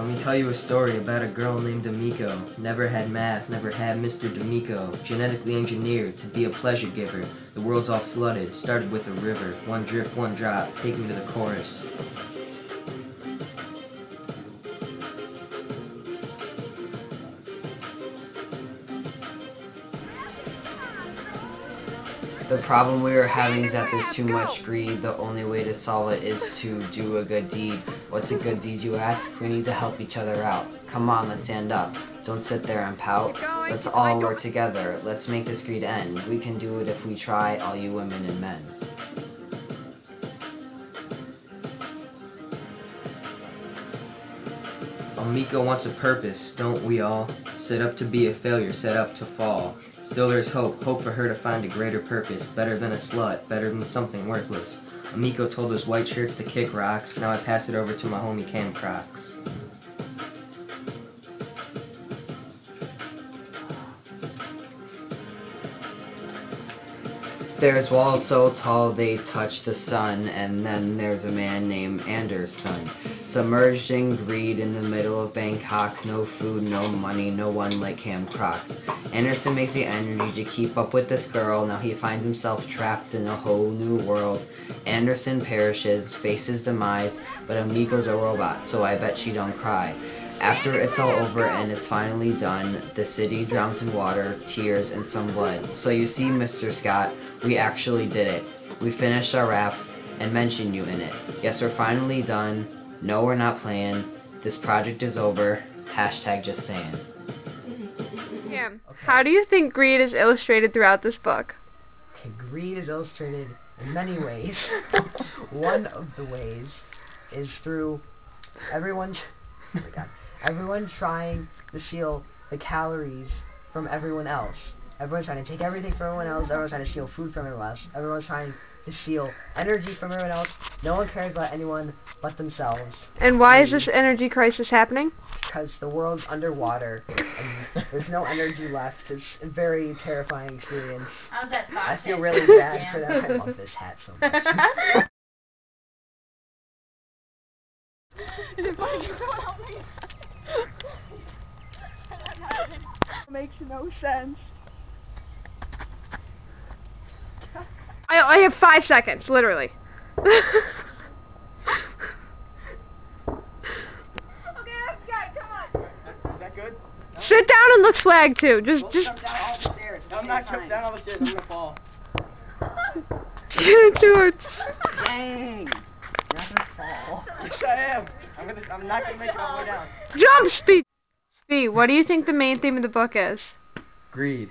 Let me tell you a story about a girl named D'Amico. Never had math, never had Mr. D'Amico. Genetically engineered to be a pleasure giver. The world's all flooded, started with a river. One drip, one drop, take me to the chorus. The problem we are having is that there's too much greed. The only way to solve it is to do a good deed. What's a good deed, you ask? We need to help each other out. Come on, let's stand up. Don't sit there and pout. Let's all work together. Let's make this greed end. We can do it if we try, all you women and men. Amico wants a purpose, don't we all? Set up to be a failure, set up to fall. Still there's hope, hope for her to find a greater purpose, better than a slut, better than something worthless. Amico told those white shirts to kick rocks, now I pass it over to my homie Cam Crocs. There's walls so tall they touch the sun, and then there's a man named Anderson. Submerged in greed in the middle of Bangkok, no food, no money, no one like Cam Crocs. Anderson makes the energy to keep up with this girl, now he finds himself trapped in a whole new world. Anderson perishes, faces demise, but Amico's a robot, so I bet she don't cry. After it's all over and it's finally done, the city drowns in water, tears, and some blood. So you see, Mr. Scott, we actually did it. We finished our rap and mentioned you in it. Yes, we're finally done. No, we're not playing. This project is over. Hashtag just saying. Cam, how do you think greed is illustrated throughout this book? Okay, greed is illustrated in many ways. One of the ways is through everyone trying to steal the calories from everyone else. Everyone's trying to take everything from everyone else. Everyone's trying to steal food from everyone else. Everyone's trying to steal energy from everyone else. No one cares about anyone but themselves. And why is this energy crisis happening? Because the world's underwater and there's no energy left. It's a very terrifying experience. I feel really bad for that. I love this hat so much. Is it funny? Help me. Makes no sense. I have 5 seconds, literally. Okay, that's good. Come on. Is that good? No? Sit down and look swag too. Just. Jump down all the stairs. I'm not jumping down all the stairs. I'm gonna fall. George. Dang. You're not gonna fall. Yes, I am. I'm not gonna make it all the way down. Jump, Speed. Speed. What do you think the main theme of the book is? Greed.